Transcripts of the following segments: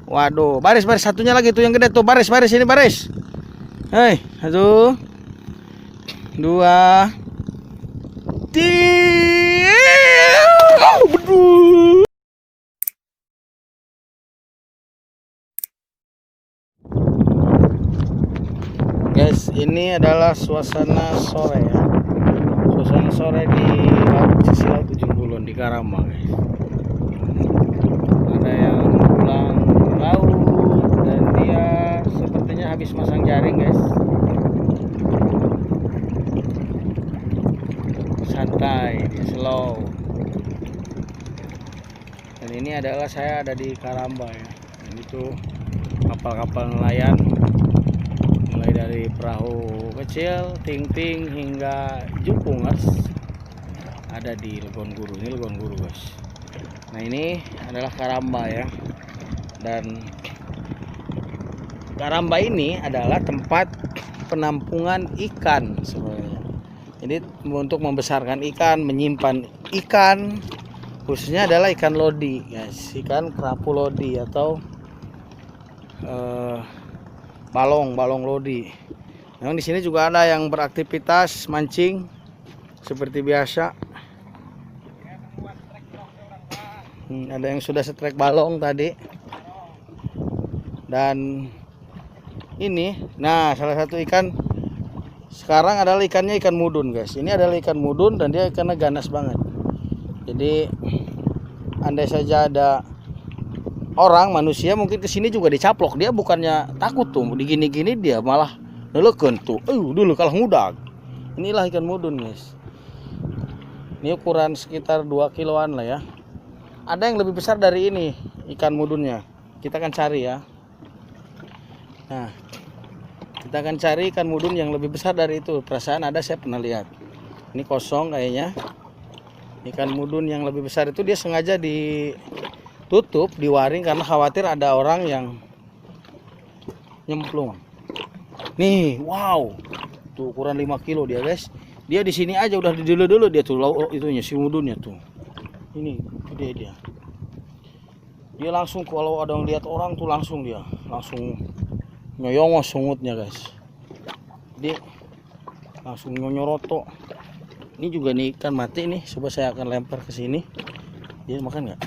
Waduh, baris satunya lagi tuh yang gede tuh, baris ini baris. Hei, 1, 2, 3. Guys, ini adalah suasana sore ya. Suasana sore di sisi laut Ujung Kulon di Karambang. Ada yang pulang laut dan dia sepertinya habis masang jaring, guys. Santai, slow. Dan ini adalah saya ada di Karambang ya. Ini tuh kapal-kapal nelayan, mulai dari perahu kecil, ting-ting hingga jupungers ada di Legon Guru. Ini Legon Guru, guys. Nah, ini adalah Karamba ya. Dan Karamba ini adalah tempat penampungan ikan sebenarnya. Jadi untuk membesarkan ikan, menyimpan ikan, khususnya adalah ikan lodi, guys. Ikan kerapu lodi atau balong lodi. Memang di sini juga ada yang beraktivitas mancing seperti biasa. Ada yang sudah setrek balong tadi. Dan ini, nah, salah satu ikan sekarang adalah ikannya ikan mudun, guys. Ini adalah ikan mudun dan dia ikannya ganas banget. Jadi andai saja ada orang manusia mungkin kesini juga dicaplok. Dia bukannya takut tuh, digini-gini dia malah neleken tuh. Dulu kalah muda. Inilah ikan mudun, guys. Ini ukuran sekitar 2 kiloan lah ya. Ada yang lebih besar dari ini ikan mudunnya. Kita akan cari ya. Nah, kita akan cari ikan mudun yang lebih besar dari itu. Perasaan ada, saya pernah lihat. Ini kosong kayaknya. Ikan mudun yang lebih besar itu dia sengaja ditutup, diwaring karena khawatir ada orang yang nyemplung. Nih, wow. Tuh ukuran 5 kilo dia, guys. Dia di sini aja udah dulu dia tuh itunya si mudunnya tuh. Ini dia. Dia langsung kalau ada yang lihat orang tuh langsung nyoyongos sungutnya, guys. Dia langsung nyoroto. Ini juga nih ikan mati nih. Coba saya akan lempar ke sini. Dia makan nggak?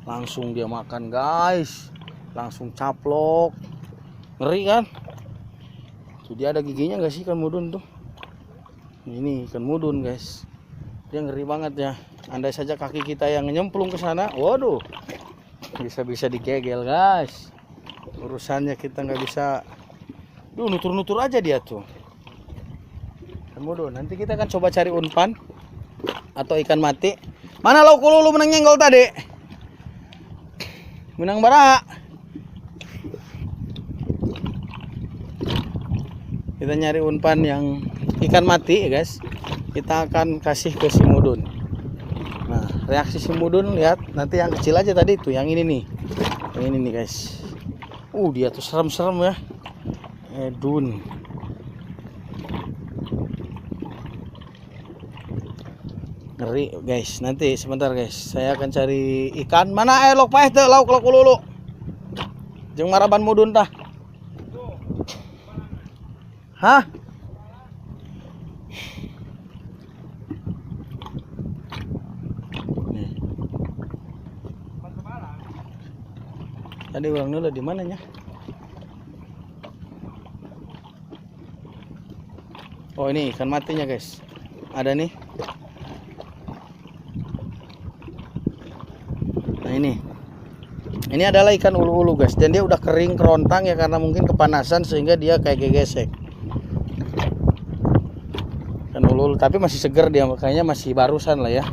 Langsung dia makan, guys. Langsung caplok. Ngeri kan? Tuh dia ada giginya nggak sih ikan mudun tuh? Ini ikan mudun, guys. Dia ngeri banget ya. Andai saja kaki kita yang nyemplung ke sana, waduh, bisa digegel, guys. Urusannya kita nggak bisa. Nutur aja dia tuh. Ikan mudun. Nanti kita akan coba cari umpan atau ikan mati. Mana lo lu menang nyenggol tadi? Menang bara. Kita nyari umpan yang ikan mati ya, guys. Kita akan kasih ke si mudun. Nah, reaksi si mudun lihat nanti yang kecil aja tadi tuh, yang ini nih. Yang ini nih, guys. Dia tuh serem-serem ya. Edun. Ngeri, guys. Nanti sebentar, guys. Saya akan cari ikan. Mana lok paeh teh lauk lulu. Jeung maraban mudun tah. Hah? Tadi orang nula di mananya? Oh, ini ikan matinya, guys. Ada nih. Nah, ini. Ini adalah ikan ulu-ulu, guys. Dan dia udah kering kerontang ya karena mungkin kepanasan sehingga dia kayak gesek. Ikan ulu-ulu tapi masih seger dia, makanya masih barusan lah ya.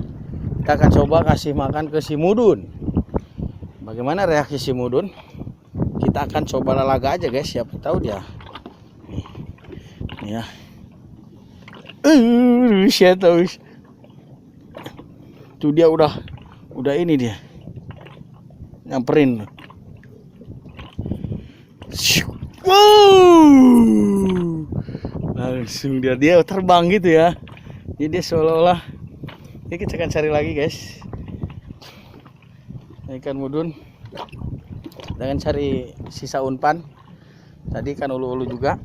Kita akan coba kasih makan ke si mudun. Bagaimana reaksi si mudun? Kita akan coba lalaga aja, guys. Siapa tahu dia. Nih ya. Saya tahu. Tuh dia udah ini dia. Nyamperin. Langsung dia terbang gitu ya. Jadi dia seolah-olah. Ini kita akan cari lagi, guys. Ikan mudun. dengan cari sisa umpan. Tadi kan ulu-ulu juga.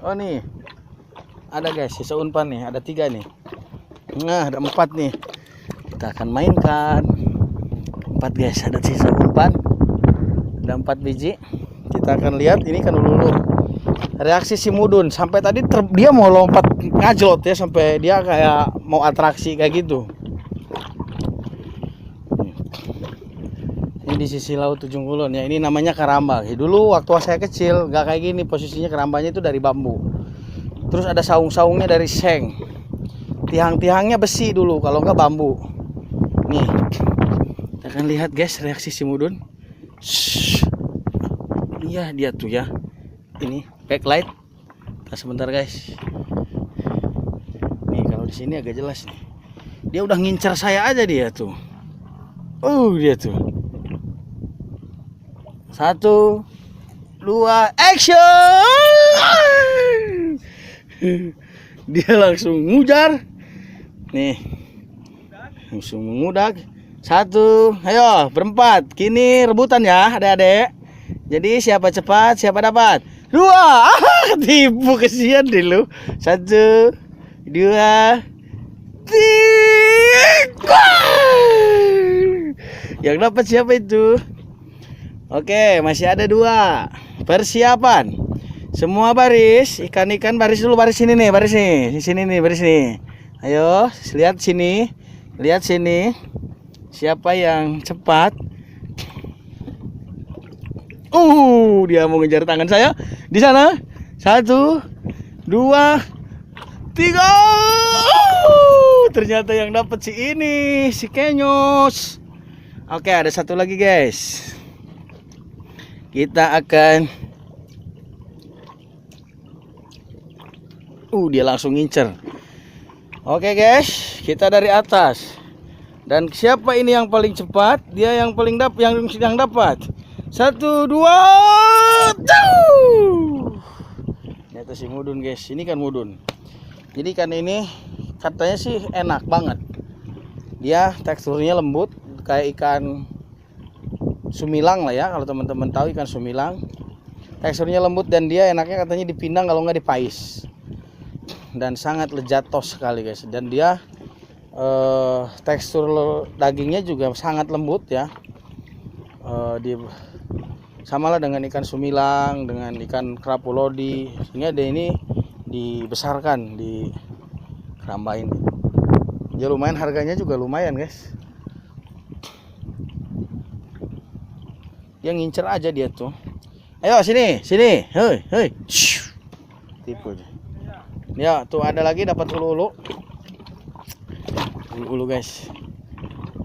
Oh nih, ada guys sisa umpan nih, ada 3 nih. Nah, ada 4 nih. Kita akan mainkan 4 guys, ada sisa umpan. Ada 4 biji. Kita akan lihat ini kan ulu-ulu. Reaksi si Mudun sampai tadi dia mau lompat ngajlot ya, sampai dia kayak mau atraksi kayak gitu. Ini di sisi laut Ujung Kulon ya, ini namanya karamba. Dulu waktu saya kecil gak kayak gini posisinya, kerambanya itu dari bambu. Terus ada saung-saungnya dari seng. Tiang-tiangnya besi dulu, kalau enggak bambu. Nih, kita akan lihat guys reaksi si Mudun. Iya dia tuh ya. Ini backlight. Nah, sebentar guys. Nih kalau di sini agak jelas nih. Dia udah ngincer saya aja dia tuh. Dia tuh. 1, 2, action! Dia langsung ngujar. Nih, langsung mengudak. 1, ayo berempat. Kini rebutan ya adik-adik. Jadi siapa cepat siapa dapat. 2, tipu, kesian deh lu. 1, 2, 3. Yang dapat siapa itu? Oke, masih ada 2. Persiapan. Semua baris, ikan-ikan baris dulu, baris sini nih, baris nih. Di sini nih, baris nih. Ayo, lihat sini. Lihat sini. Siapa yang cepat? Dia mau ngejar tangan saya. Di sana. 1, 2, 3. Ternyata yang dapat si ini, si Kenyos. Oke, ada 1 lagi, guys. Kita akan dia langsung ngincer. Oke guys, kita dari atas. Dan siapa ini yang paling cepat? Dia yang paling yang dapat. 1, 2. Ternyata si Mudun guys. Ini kan Mudun. Jadi kan ini katanya sih enak banget. Dia teksturnya lembut kayak ikan sumilang lah ya, kalau teman-teman tahu ikan sumilang. Teksturnya lembut dan dia enaknya katanya dipindang kalau nggak dipais. Dan sangat lezatos sekali guys. Dan dia tekstur dagingnya juga sangat lembut ya. Samalah dengan ikan sumilang, dengan ikan kerapu lodi. Sehingga dia ini dibesarkan di keramba ini. Ya lumayan, harganya juga lumayan guys. Dia ngincer aja dia tuh. Ayo sini, sini. Hei. Tipu. Ya, tuh ada lagi dapat ulu-ulu. Ulu-ulu guys.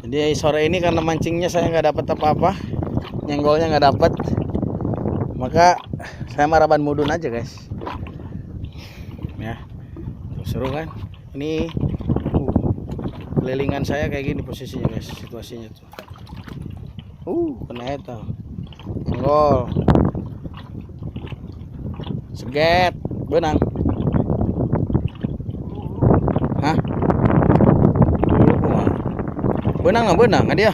Jadi sore ini karena mancingnya saya nggak dapat apa-apa. Nyenggolnya nggak dapat. Maka saya maraban Mudun aja guys. Ya. Tuh, seru kan? Ini kelilingan saya kayak gini posisinya guys, situasinya tuh. Kena eta. Senggol. Seget, benang. Hah? Benang dia.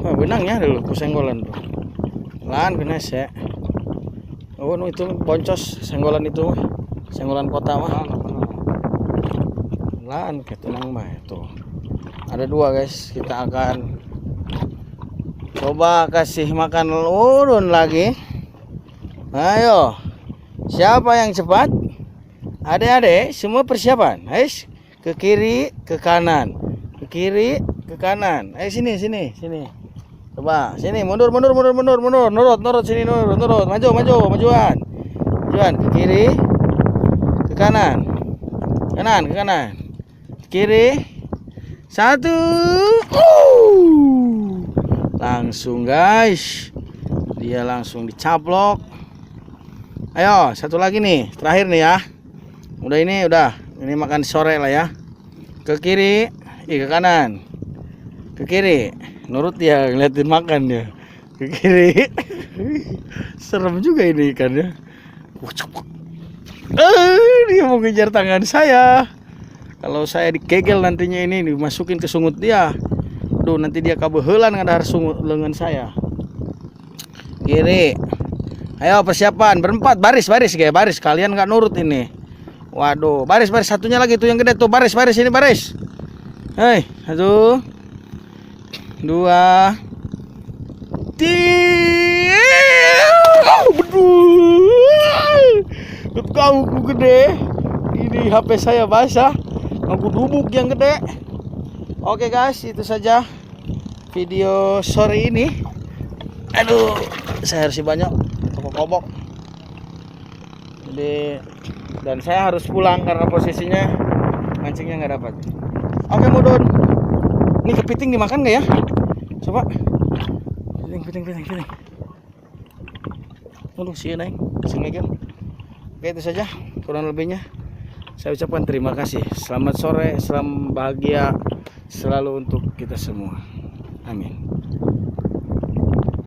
Benangnya dulu senggolan tuh. Lan kena sih. Itu boncos senggolan itu. Senggolan kota mah. Lan ketenang mah itu. Ada 2 guys, kita akan coba kasih makan urun lagi. Ayo, siapa yang cepat? Adik-adik semua persiapan. Guys, ke kiri, ke kanan, ke kiri, ke kanan. Ayo sini. Coba sini, mundur, nurut sini, nurut, majuan, ke kiri, ke kanan, ke kanan, ke kiri. 1. Langsung guys, dia langsung dicaplok. Ayo 1 lagi nih, terakhir nih ya. Ini makan sore lah ya. Ke kiri, ke kanan, ke kiri. Nurut dia, ngeliatin makan dia. Ke kiri. Serem juga ini ikannya. Dia mau ngejar tangan saya. Kalau saya dikegel nantinya ini dimasukin ke sungut dia. Duh, nanti dia kabehelan ngadahar sungut lengan saya. Kiri. Ayo persiapan berempat, baris guys, baris. Kalian nggak nurut ini. Waduh, baris satunya lagi tuh yang gede tuh, baris ini baris. Hei, 1 2 3. Kau gede. Ini HP saya basah. Aku dubuk yang gede. Oke guys, itu saja video sore ini. Aduh, saya harus banyak kobok. Jadi, dan saya harus pulang karena posisinya mancingnya nggak dapat. Oke Mudun, ini kepiting dimakan nggak ya? Coba. Piting. Aduh, sih naik, ngegel. Oke, itu saja kurang lebihnya. Saya ucapkan terima kasih. Selamat sore, salam bahagia selalu untuk kita semua. Amin.